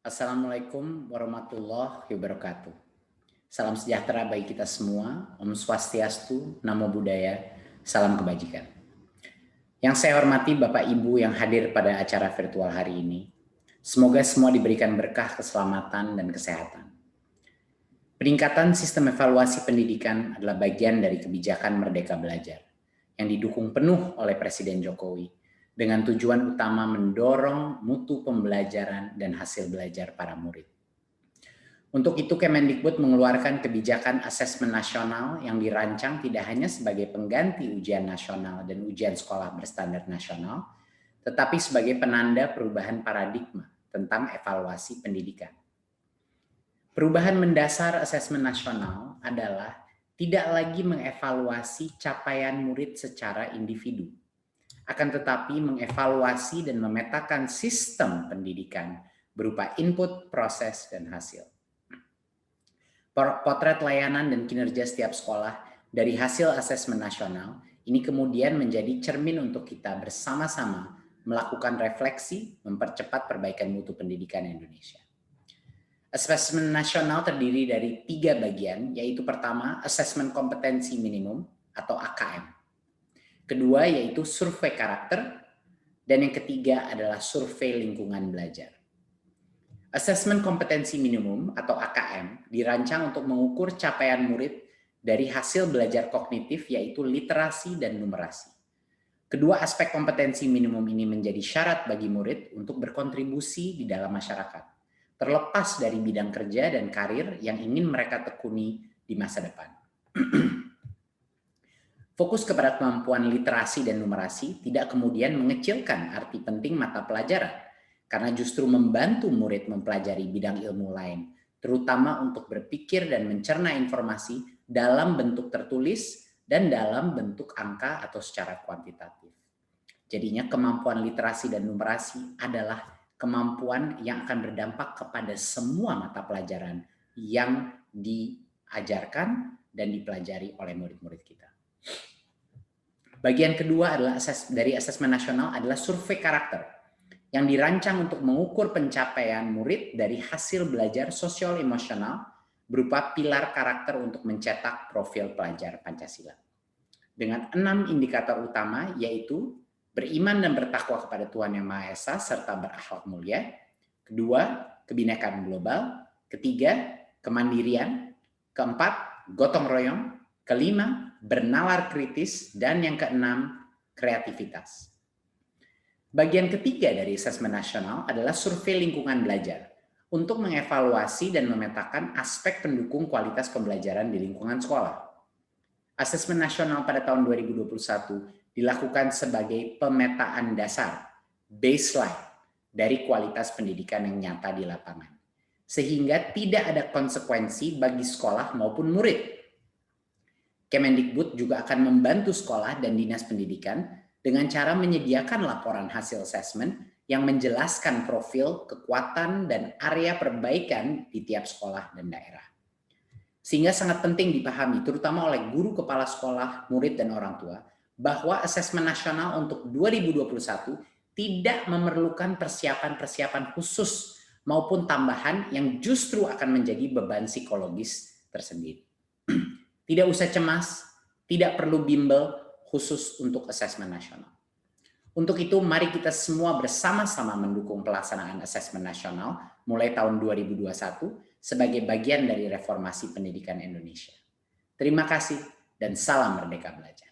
Assalamualaikum warahmatullahi wabarakatuh. Salam sejahtera bagi kita semua. Om Swastiastu, Namo Buddhaya, salam kebajikan. Yang saya hormati Bapak Ibu yang hadir pada acara virtual hari ini. Semoga semua diberikan berkah keselamatan dan kesehatan. Peningkatan sistem evaluasi pendidikan adalah bagian dari kebijakan Merdeka Belajar yang didukung penuh oleh Presiden Jokowi dengan tujuan utama mendorong mutu pembelajaran dan hasil belajar para murid. Untuk itu Kemendikbud mengeluarkan kebijakan asesmen nasional yang dirancang tidak hanya sebagai pengganti ujian nasional dan ujian sekolah berstandar nasional, tetapi sebagai penanda perubahan paradigma tentang evaluasi pendidikan. Perubahan mendasar asesmen nasional adalah tidak lagi mengevaluasi capaian murid secara individu, akan tetapi mengevaluasi dan memetakan sistem pendidikan berupa input, proses, dan hasil. Potret layanan dan kinerja setiap sekolah dari hasil asesmen nasional ini kemudian menjadi cermin untuk kita bersama-sama melakukan refleksi, mempercepat perbaikan mutu pendidikan Indonesia. Asesmen nasional terdiri dari 3 bagian, yaitu pertama, asesmen kompetensi minimum atau AKM. Kedua yaitu survei karakter, dan yang ketiga adalah survei lingkungan belajar. Asesmen kompetensi minimum atau AKM dirancang untuk mengukur capaian murid dari hasil belajar kognitif yaitu literasi dan numerasi. Kedua aspek kompetensi minimum ini menjadi syarat bagi murid untuk berkontribusi di dalam masyarakat, terlepas dari bidang kerja dan karir yang ingin mereka tekuni di masa depan. Fokus kepada kemampuan literasi dan numerasi tidak kemudian mengecilkan arti penting mata pelajaran, karena justru membantu murid mempelajari bidang ilmu lain, terutama untuk berpikir dan mencerna informasi dalam bentuk tertulis dan dalam bentuk angka atau secara kuantitatif. Jadinya kemampuan literasi dan numerasi adalah kemampuan yang akan berdampak kepada semua mata pelajaran yang diajarkan dan dipelajari oleh murid-murid kita. Bagian kedua adalah dari asesmen nasional adalah survei karakter yang dirancang untuk mengukur pencapaian murid dari hasil belajar sosial emosional berupa pilar karakter untuk mencetak profil pelajar Pancasila. Dengan 6 indikator utama yaitu beriman dan bertakwa kepada Tuhan Yang Maha Esa serta berakhlak mulia. Kedua, kebinekaan global. Ketiga, kemandirian. Keempat, gotong royong. Kelima, bernalar kritis, dan yang keenam, kreativitas. Bagian ketiga dari asesmen nasional adalah survei lingkungan belajar untuk mengevaluasi dan memetakan aspek pendukung kualitas pembelajaran di lingkungan sekolah. Asesmen nasional pada tahun 2021 dilakukan sebagai pemetaan dasar, baseline, dari kualitas pendidikan yang nyata di lapangan, sehingga tidak ada konsekuensi bagi sekolah maupun murid. Kemendikbud juga akan membantu sekolah dan dinas pendidikan dengan cara menyediakan laporan hasil asesmen yang menjelaskan profil, kekuatan, dan area perbaikan di tiap sekolah dan daerah. Sehingga sangat penting dipahami, terutama oleh guru kepala sekolah, murid, dan orang tua, bahwa asesmen nasional untuk 2021 tidak memerlukan persiapan-persiapan khusus maupun tambahan yang justru akan menjadi beban psikologis tersendiri. Tidak usah cemas, tidak perlu bimbel khusus untuk asesmen nasional. Untuk itu, mari kita semua bersama-sama mendukung pelaksanaan asesmen nasional mulai tahun 2021 sebagai bagian dari reformasi pendidikan Indonesia. Terima kasih dan salam Merdeka Belajar.